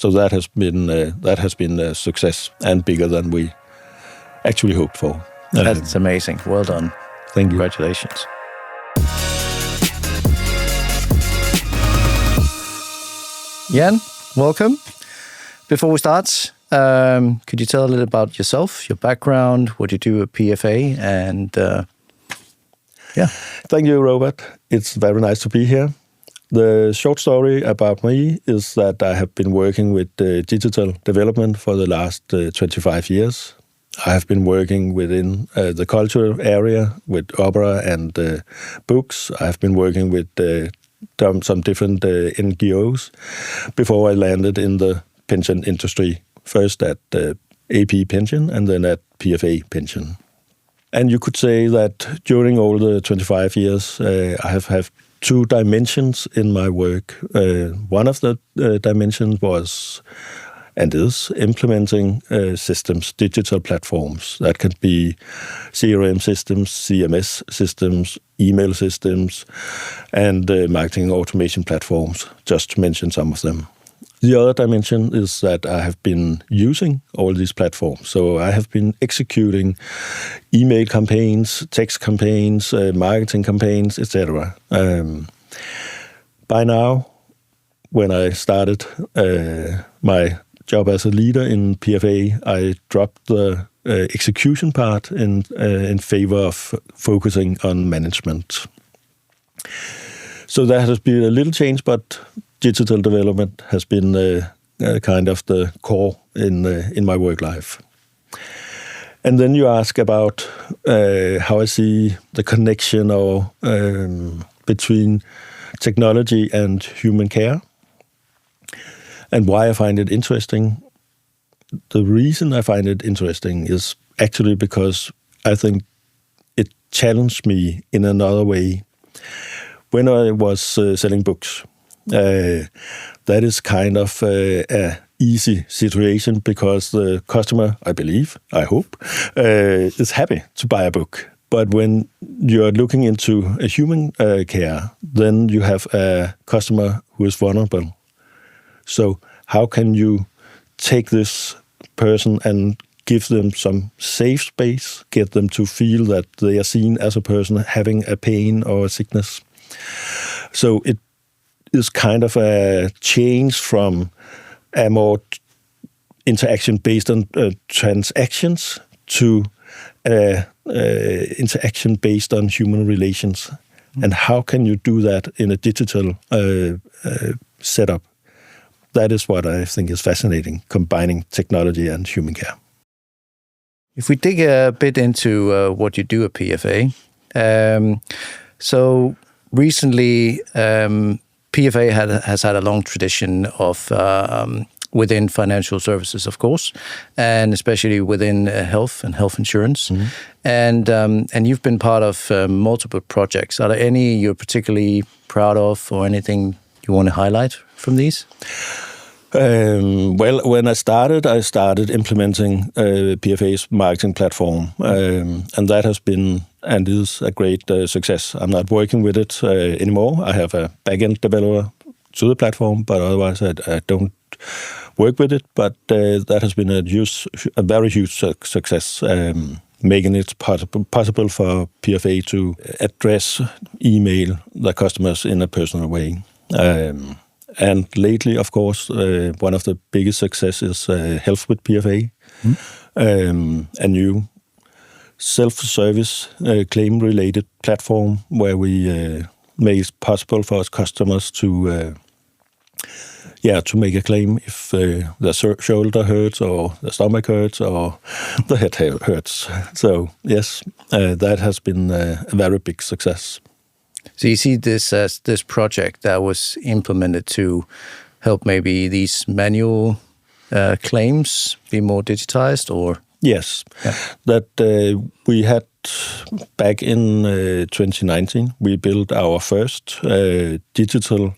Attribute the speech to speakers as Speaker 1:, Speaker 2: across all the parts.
Speaker 1: So that has been a success and bigger than we actually hoped for.
Speaker 2: That's amazing. Well done.
Speaker 1: Thank you.
Speaker 2: Congratulations. Jan, welcome. Before we start, could you tell a little about yourself, your background, what you do at PFA, and
Speaker 1: Thank you, Robert. It's very nice to be here. The short story about me is that I have been working with digital development for the last 25 years. I have been working within the cultural area with opera and books. I have been working with some different NGOs before I landed in the pension industry, first at AP Pension and then at PFA Pension. And you could say that during all the 25 years, I have had two dimensions in my work. One of the dimensions was and is implementing systems, digital platforms. That can be CRM systems, CMS systems, email systems, and marketing automation platforms, just to mention some of them. The other dimension is that I have been using all these platforms. So I have been executing email campaigns, text campaigns, marketing campaigns, etc. By now, when I started my job as a leader in PFA, I dropped the execution part in favor of focusing on management. So that has been a little change, but digital development has been kind of the core in my work life. And then you ask about how I see the connection between technology and human care and why I find it interesting. The reason I find it interesting is actually because I think it challenged me in another way. When I was selling books, that is kind of a easy situation because the customer, I hope, is happy to buy a book. But when you're looking into a human care, then you have a customer who is vulnerable. So how can you take this person and give them some safe space, get them to feel that they are seen as a person having a pain or a sickness? So it is kind of a change from a more interaction based on transactions to interaction based on human relations. And how can you do that in a digital setup? That is what I think is fascinating, combining technology and human care.
Speaker 2: If we dig a bit into what you do at PFA, so recently PFA has had a long tradition of within financial services, of course, and especially within health and health insurance. Mm-hmm. And you've been part of multiple projects. Are there any you're particularly proud of, or anything you want to highlight from these?
Speaker 1: Well, when I started implementing PFA's marketing platform, and that has been and is a great success. I'm not working with it anymore. I have a back-end developer to the platform, but otherwise I don't work with it. But that has been a very huge success, making it possible for PFA to address, email their customers in a personal way. And lately, of course, one of the biggest successes is Health with PFA, a new self-service claim-related platform where we make it possible for our customers to make a claim if the shoulder hurts or the stomach hurts or the head hurts. So yes, that has been a very big success.
Speaker 2: So you see this as this project that was implemented to help maybe these manual claims be more digitized, or?
Speaker 1: Yes, yeah. That we had back in 2019, we built our first digital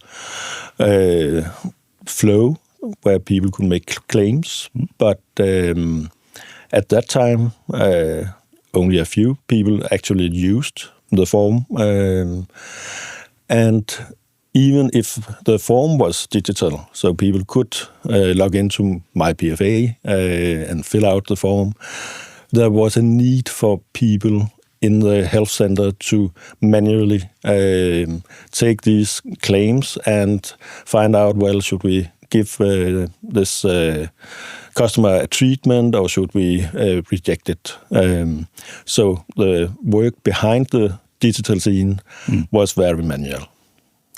Speaker 1: flow where people could make claims. But at that time, only a few people actually used the form. And even if the form was digital, so people could log into my PFA and fill out the form, there was a need for people in the health center to manually take these claims and find out, well, should we give this customer a treatment or should we reject it? So the work behind the digital scene was very manual.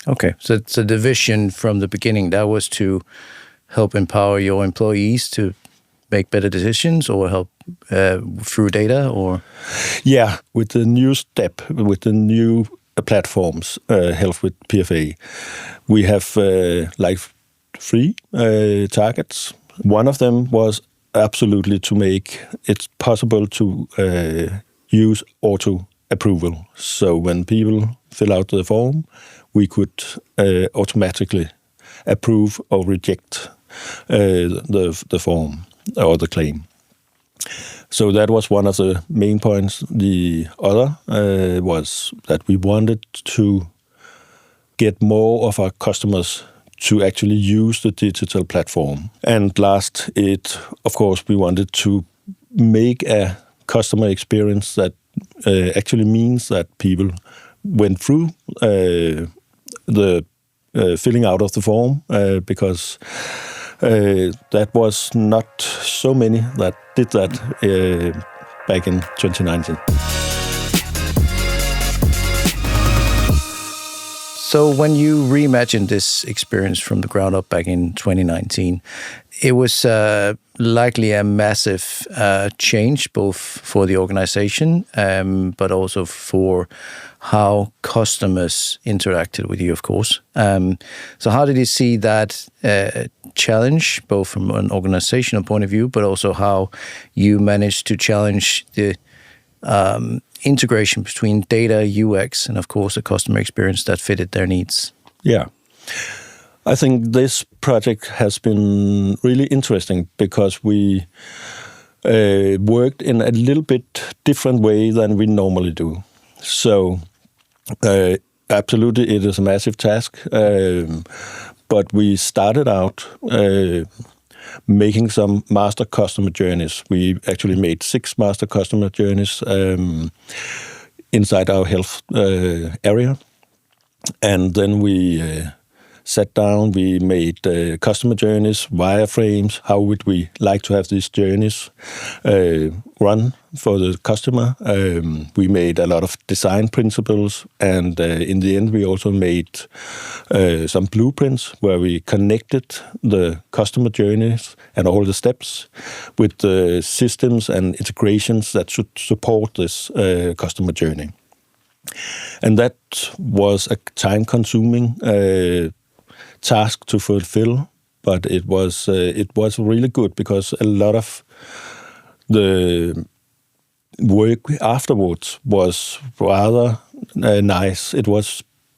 Speaker 2: Okay, so the vision from the beginning, that was to help empower your employees to make better decisions or help through data, or?
Speaker 1: Yeah, with the new step, with the new platforms, Health with PFA, we have 3 targets. One of them was absolutely to make it possible to use auto-approval. So when people fill out the form, we could automatically approve or reject the form or the claim. So that was one of the main points. The other was that we wanted to get more of our customers to actually use the digital platform. And last, of course, we wanted to make a customer experience that actually means that people went through the filling out of the form because that was not so many that did that back in 2019.
Speaker 2: So when you reimagined this experience from the ground up back in 2019, it was likely a massive change, both for the organization, but also for how customers interacted with you, of course. So how did you see that challenge, both from an organizational point of view, but also how you managed to challenge the integration between data, UX, and of course a customer experience that fitted their needs?
Speaker 1: Yeah. I think this project has been really interesting because we worked in a little bit different way than we normally do. So absolutely it is a massive task, but we started out making some master customer journeys. We actually made 6 master customer journeys inside our health area. And then we sat down, we made customer journeys, wireframes. How would we like to have these journeys run for the customer? We made a lot of design principles, and in the end, we also made some blueprints where we connected the customer journeys and all the steps with the systems and integrations that should support this customer journey. And that was a time-consuming task to fulfill, but it was really good because a lot of the work afterwards was rather nice.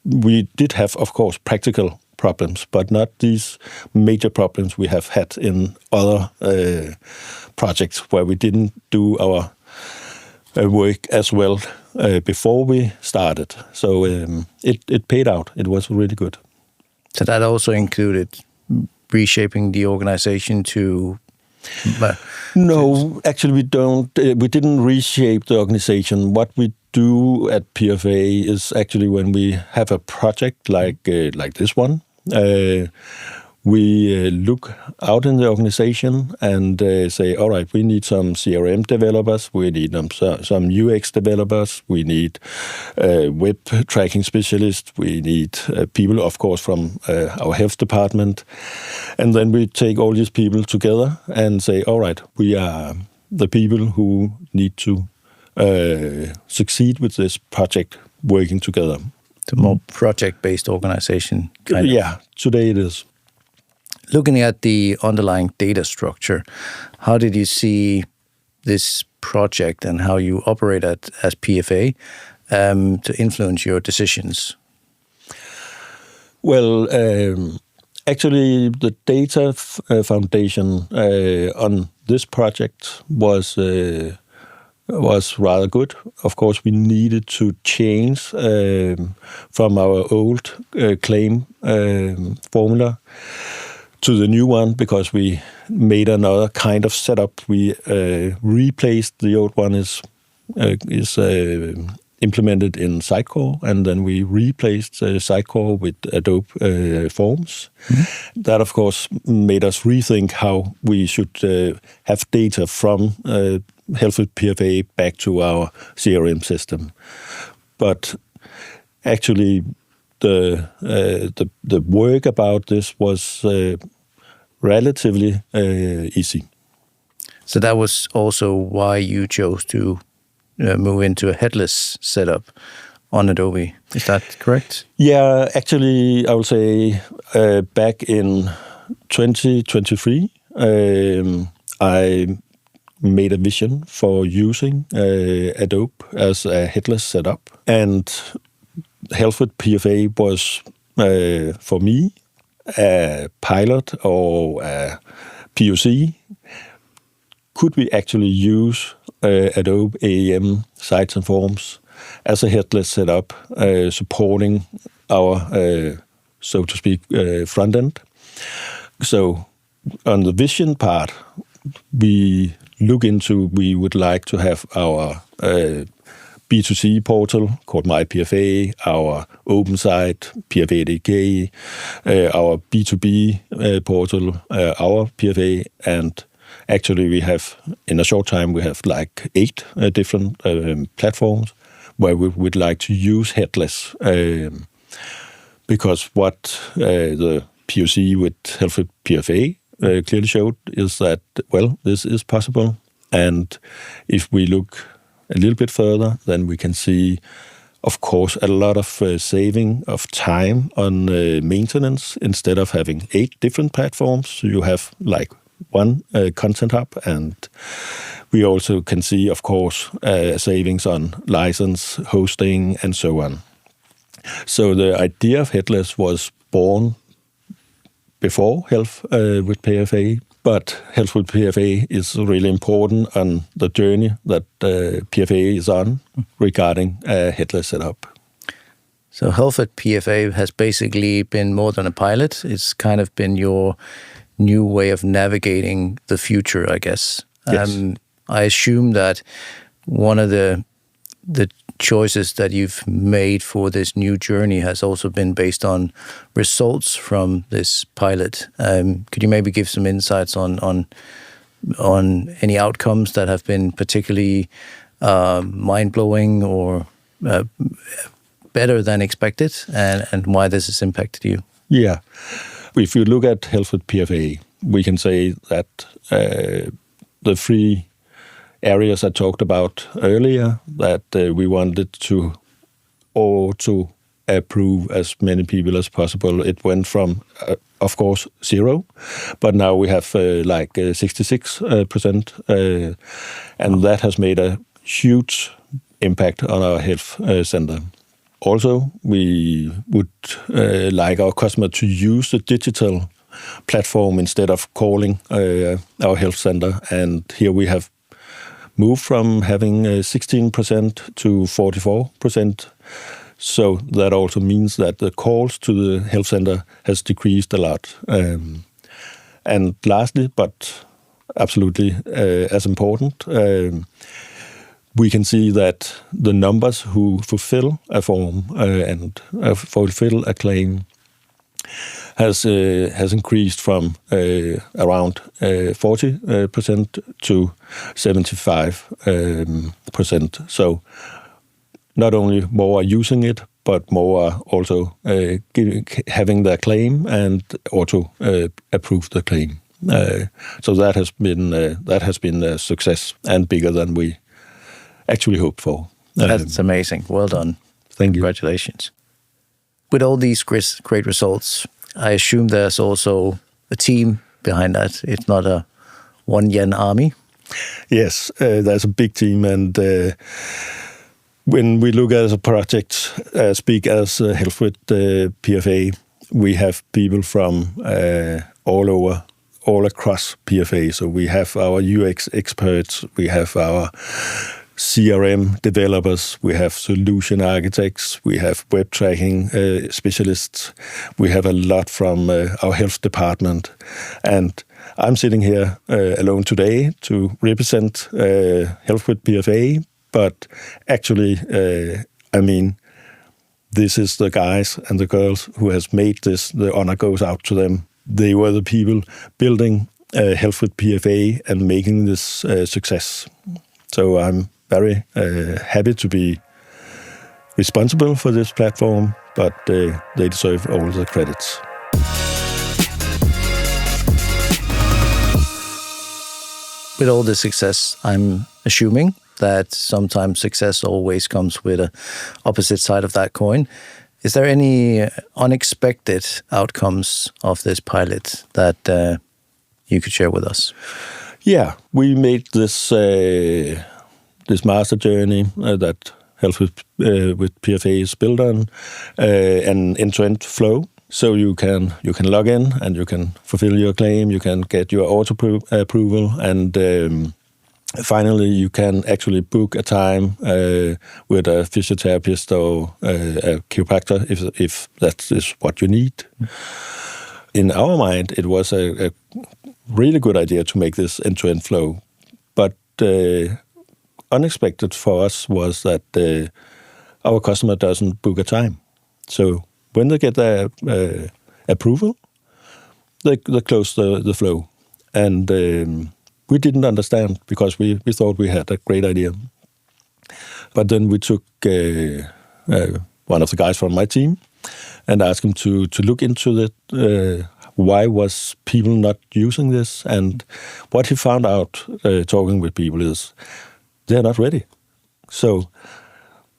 Speaker 1: We did have, of course, practical problems, but not these major problems we have had in other projects where we didn't do our work as well before we started. So it paid out. It was really good.
Speaker 2: So that also included reshaping the organization to...
Speaker 1: No, actually we don't. We didn't reshape the organization. What we do at PFA is actually when we have a project like this one, we look out in the organization and say, all right, we need some CRM developers, we need some UX developers, we need web tracking specialists, we need people, of course, from our health department. And then we take all these people together and say, all right, we are the people who need to succeed with this project working together.
Speaker 2: The more project-based organization, kind of.
Speaker 1: Yeah, today it is.
Speaker 2: Looking at the underlying data structure, how did you see this project and how you operate as PFA to influence your decisions?
Speaker 1: Well, actually, the data foundation on this project was was rather good. Of course, we needed to change from our old claim formula to the new one because we made another kind of setup. We replaced the old one is implemented in Sitecore, and then we replaced Sitecore with Adobe Forms. Mm-hmm. That, of course, made us rethink how we should have data from Health with PFA back to our CRM system. But actually, the work about this was relatively easy.
Speaker 2: So that was also why you chose to move into a headless setup on Adobe. Is that correct?
Speaker 1: Yeah, actually, I would say back in 2023, I made a vision for using Adobe as a headless setup. And Health with PFA was, for me, a pilot or a POC. Could we actually use Adobe AEM sites and forms as a headless setup, supporting our, so to speak, front end? So on the vision part, we would like to have our B2C portal called MyPFA, our open site, PFA.dk, our B2B portal, our PFA, and actually we have, in a short time, we have like 8 different platforms where we would like to use headless, because what the POC with Health with PFA clearly showed is that, well, this is possible. And if we look a little bit further, then we can see, of course, a lot of saving of time on maintenance. Instead of having 8 different platforms, you have like one content hub, and we also can see, of course, savings on license, hosting, and so on. So the idea of headless was born before Health with PFA, but Health with PFA is really important on the journey that PFA is on regarding a headless setup.
Speaker 2: So Health with PFA has basically been more than a pilot. It's kind of been your new way of navigating the future, I guess.
Speaker 1: Yes.
Speaker 2: I assume that one of the choices that you've made for this new journey has also been based on results from this pilot. Could you maybe give some insights on any outcomes that have been particularly mind-blowing or better than expected, and why this has impacted you?
Speaker 1: Yeah. If you look at Health with PFA, we can say that the 3 areas I talked about earlier, that we wanted to auto-approve as many people as possible. It went from, of course, 0, but now we have like 66%, and that has made a huge impact on our health center. Also, we would like our customer to use the digital platform instead of calling our health center. And here we have moved from having 16% to 44%. So that also means that the calls to the health center has decreased a lot. And lastly, but absolutely as important, we can see that the numbers who fulfill a form and fulfill a claim has increased from around 40% to 75%. So not only more are using it, but more are also having their claim and auto approve the claim. So that has been a success and bigger than we actually hoped for.
Speaker 2: That's amazing. Well done.
Speaker 1: Thank you.
Speaker 2: Congratulations. With all these great results, I assume there's also a team behind that. It's not a one-yen army.
Speaker 1: Yes, there's a big team, and when we look at a project as big as Health with PFA, we have people from all across PFA. So we have our UX experts, we have our CRM developers, we have solution architects, we have web tracking specialists, we have a lot from our health department. And I'm sitting here alone today to represent Health with PFA, but actually, this is the guys and the girls who has made this. The honor goes out to them. They were the people building Health with PFA and making this success. So I'm very happy to be responsible for this platform, but they deserve all the credits.
Speaker 2: With all this success, I'm assuming that sometimes success always comes with an opposite side of that coin. Is there any unexpected outcomes of this pilot that you could share with us?
Speaker 1: Yeah, we made this this master journey that Health with PFA is built on, an end-to-end flow. So you can log in and you can fulfill your claim, you can get your auto approval, and finally you can actually book a time with a physiotherapist or a chiropractor if that is what you need. In our mind, it was a really good idea to make this end-to-end flow, but unexpected for us was that our customer doesn't book a time. So when they get their approval, they close the flow. And we didn't understand because we thought we had a great idea. But then we took one of the guys from my team and asked him to look into it. Why was people not using this? And what he found out talking with people is they're not ready. So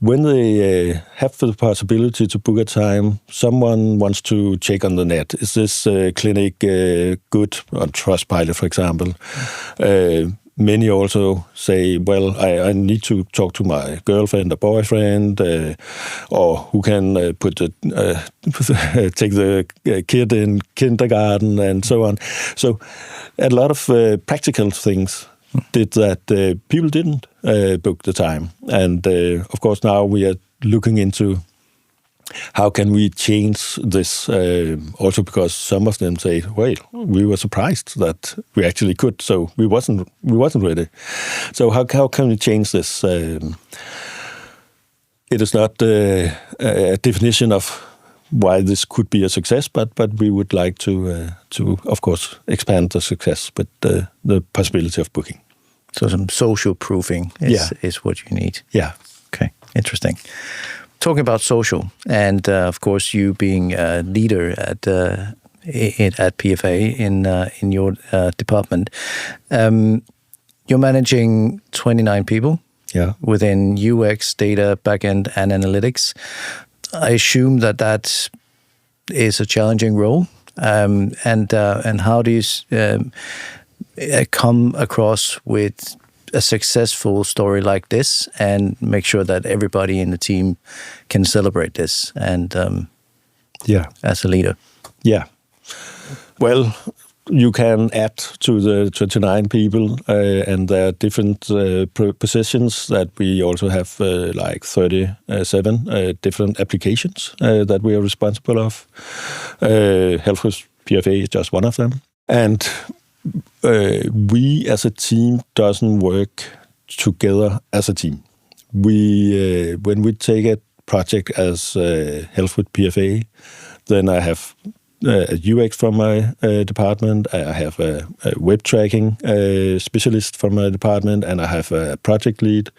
Speaker 1: when they have the possibility to book a time, someone wants to check on the net. Is this clinic good on Trustpilot, for example? Many also say, well, I need to talk to my girlfriend or boyfriend, or who can take the kid in kindergarten and so on. So a lot of practical things did that people didn't book the time. And of course now we are looking into how can we change this, also because some of them say, well, we were surprised that we actually could, so we wasn't ready. So how can we change this? It is not a definition of why this could be a success, but we would like to of course expand the success with the possibility of booking.
Speaker 2: So some social proofing is what you need.
Speaker 1: Yeah.
Speaker 2: Okay, interesting. Talking about social, and of course you being a leader at PFA in your department, you're managing 29 people.
Speaker 1: Yeah.
Speaker 2: Within UX, data, backend, and analytics. I assume that is a challenging role. And how do you come across with a successful story like this and make sure that everybody in the team can celebrate this and as a leader? Yeah.
Speaker 1: Well, you can add to the 29 people and there are different positions that we also have like 37 different applications that we are responsible of. Health with PFA is just one of them. And we as a team doesn't work together as a team. We when we take a project as Health with PFA, then I have a UX from my department, I have a web tracking specialist from my department, and I have a project lead.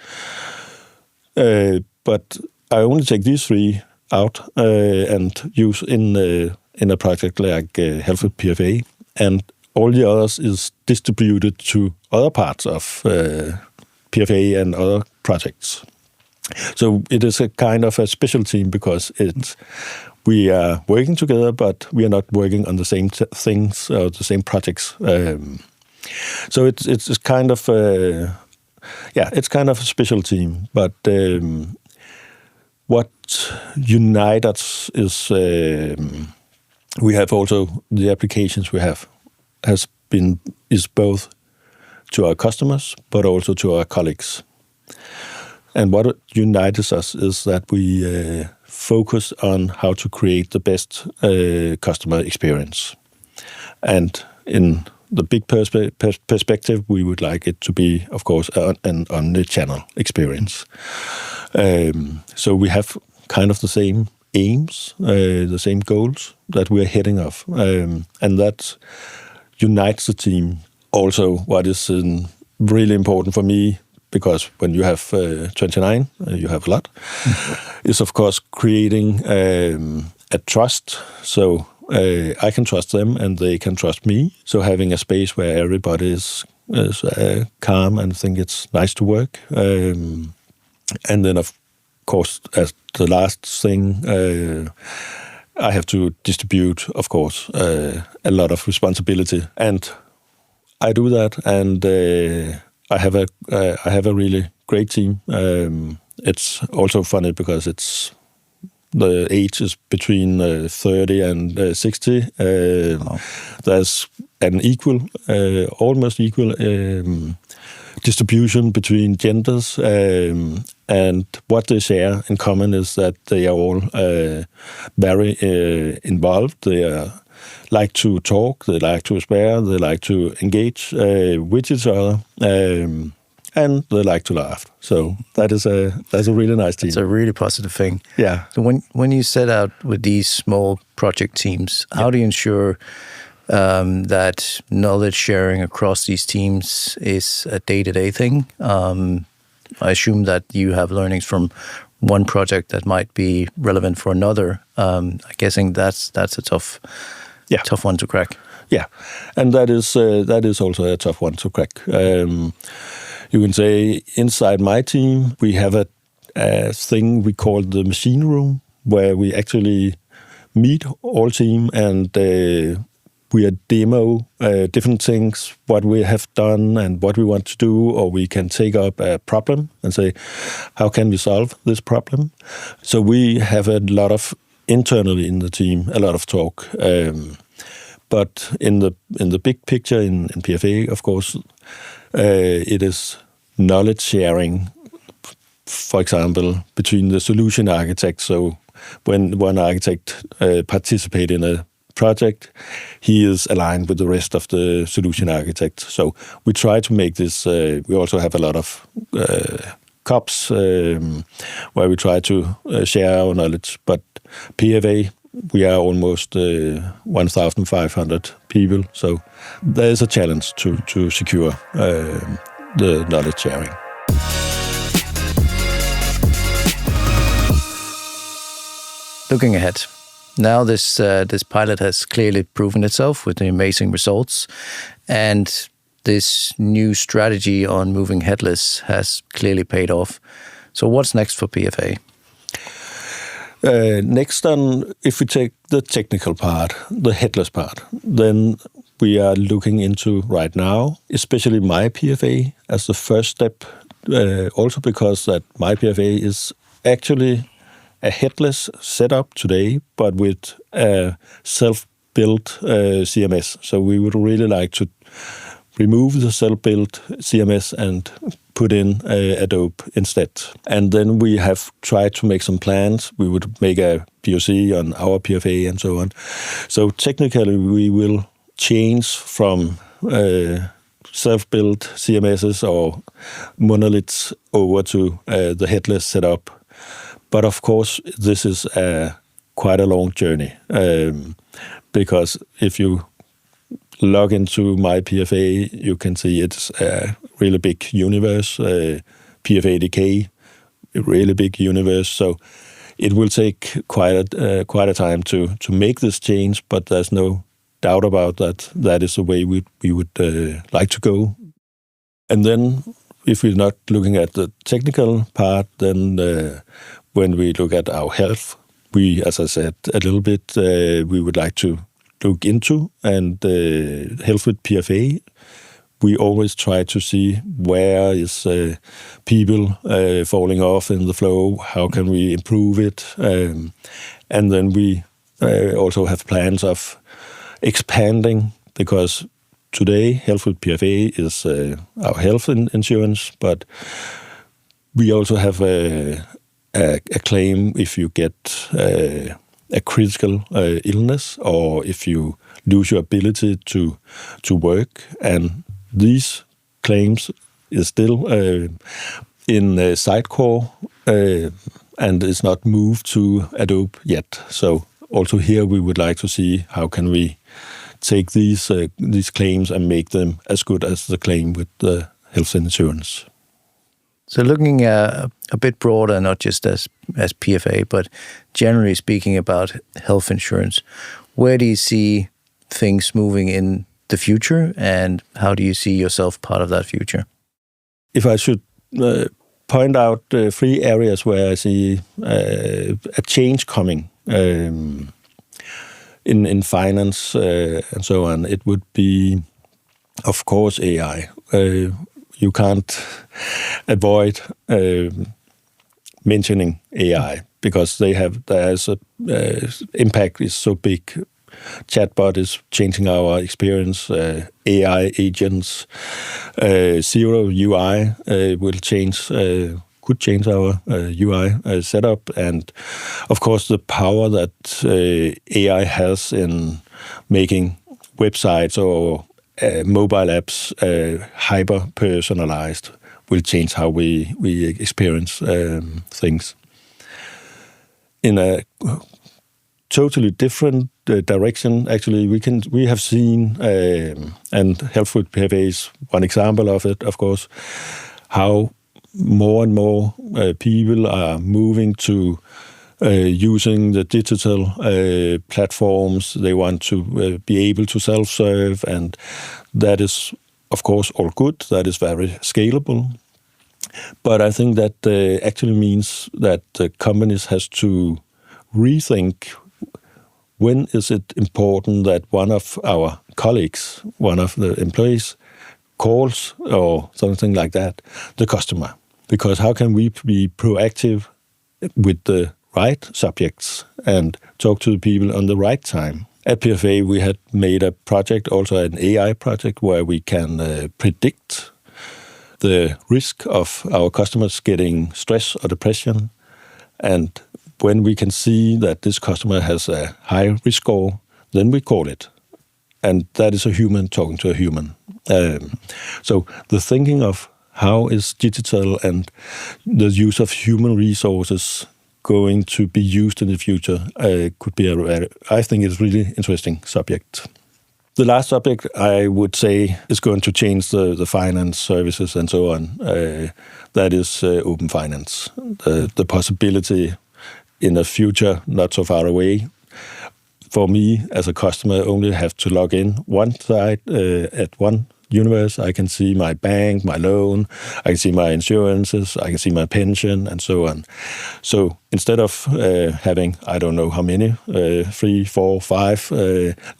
Speaker 1: But I only take these three out and use in a project like Health with PFA, and all the others is distributed to other parts of PFA and other projects. So it is a kind of a special team because we are working together, but we are not working on the same things or the same projects. So it's kind of it's kind of a special team. But what unites us is we have also the applications we have is both to our customers but also to our colleagues. And what unites us is that we focus on how to create the best customer experience. And in the big perspective, we would like it to be, of course, an omni-channel experience. So we have kind of the same aims, the same goals that we're heading off. And that unites the team. Also, what is really important for me, because when you have 29, you have a lot, is of course creating a trust. So I can trust them and they can trust me. So having a space where everybody is calm and think it's nice to work. And then of course, as the last thing, I have to distribute, of course, a lot of responsibility. And I do that, and I have a really great team. It's also funny because the age is between 30 and 60. There's an almost equal distribution between genders, and what they share in common is that they are all very involved. They like to talk, they like to spare, they like to engage with each other, and they like to laugh. So that's a really nice team.
Speaker 2: It's a really positive thing.
Speaker 1: Yeah.
Speaker 2: So when you set out with these small project teams, how do you ensure that knowledge sharing across these teams is a day-to-day thing? I assume that you have learnings from one project that might be relevant for another. I'm guessing that's a tough one to crack.
Speaker 1: Yeah, and that is also a tough one to crack. You can say inside my team we have a thing we call the machine room, where we actually meet all team and we demo different things, what we have done and what we want to do, or we can take up a problem and say, how can we solve this problem? So we have a lot of internally in the team, a lot of talk. But in the big picture in PFA, of course, it is knowledge sharing, for example, between the solution architects. So when one architect participates in a project, he is aligned with the rest of the solution architects. So we try to make this, we also have a lot of COPs where we try to share our knowledge. But PFA, we are almost 1,500 people. So there is a challenge to secure the knowledge sharing.
Speaker 2: Looking ahead, now this pilot has clearly proven itself with the amazing results, and this new strategy on moving headless has clearly paid off. So what's next for PFA?
Speaker 1: Next on, if we take the technical part, the headless part, then we are looking into right now, especially my PFA as the first step, also because that my PFA is actually a headless setup today, but with a self-built CMS. So we would really like to remove the self-built CMS and put in Adobe instead. And then we have tried to make some plans. We would make a POC on our PFA and so on. So technically, we will change from self-built CMSs or monoliths over to the headless setup. But of course, this is quite a long journey because if you log into my PFA, you can see it's a really big universe, PFA-DK, a really big universe. So it will take quite a time to make this change, but there's no doubt about that. That is the way we would like to go. And then if we're not looking at the technical part, then when we look at our health, we, as I said a little bit, we would like to look into and health with PFA. We always try to see where is people falling off in the flow, how can we improve it, and then we also have plans of expanding, because today health with PFA is our health insurance, but We also have a claim if you get a critical illness or if you lose your ability to work. And these claims is still in Sitecore and is not moved to Adobe yet. So also here we would like to see how can we take these claims and make them as good as the claim with the health insurance.
Speaker 2: So looking a bit broader, not just as PFA, but generally speaking about health insurance, where do you see things moving in the future, and how do you see yourself part of that future?
Speaker 1: If I should point out 3 areas where I see a change coming in finance and so on, it would be, of course, AI. You can't avoid mentioning AI because there's impact is so big. Chatbot is changing our experience. AI agents, zero UI could change our UI setup, and of course the power that AI has in making websites or mobile apps hyper personalized will change how we experience things. In a totally different direction, actually, we have seen, and Health with PFA is one example of it, of course, how more and more people are moving to using the digital platforms. They want to be able to self-serve, and that is, of course, all good. That is very scalable. But I think that actually means that the companies has to rethink when is it important that one of our colleagues, one of the employees, calls or something like that, the customer. Because how can we be proactive with the right subjects and talk to the people on the right time? At PFA, we had made a project, also an AI project, where we can predict the risk of our customers getting stress or depression. And when we can see that this customer has a high risk score, then we call it. And that is a human talking to a human. So the thinking of how is digital and the use of human resources going to be used in the future could be I think it's a really interesting subject. The last subject I would say is going to change the finance services and so on. That is open finance. The possibility in the future, not so far away, for me as a customer, only have to log in one side at one universe. I can see my bank, my loan, I can see my insurances, I can see my pension, and so on. So instead of having, I don't know how many, 3, 4, 5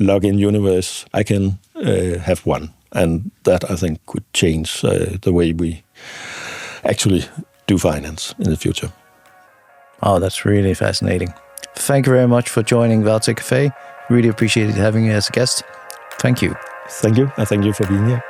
Speaker 1: login universe, I can have one. And that, I think, could change the way we actually do finance in the future.
Speaker 2: Oh, that's really fascinating. Thank you very much for joining Valtech Café. Really appreciated having you as a guest. Thank you.
Speaker 1: Thank you, and thank you for being here.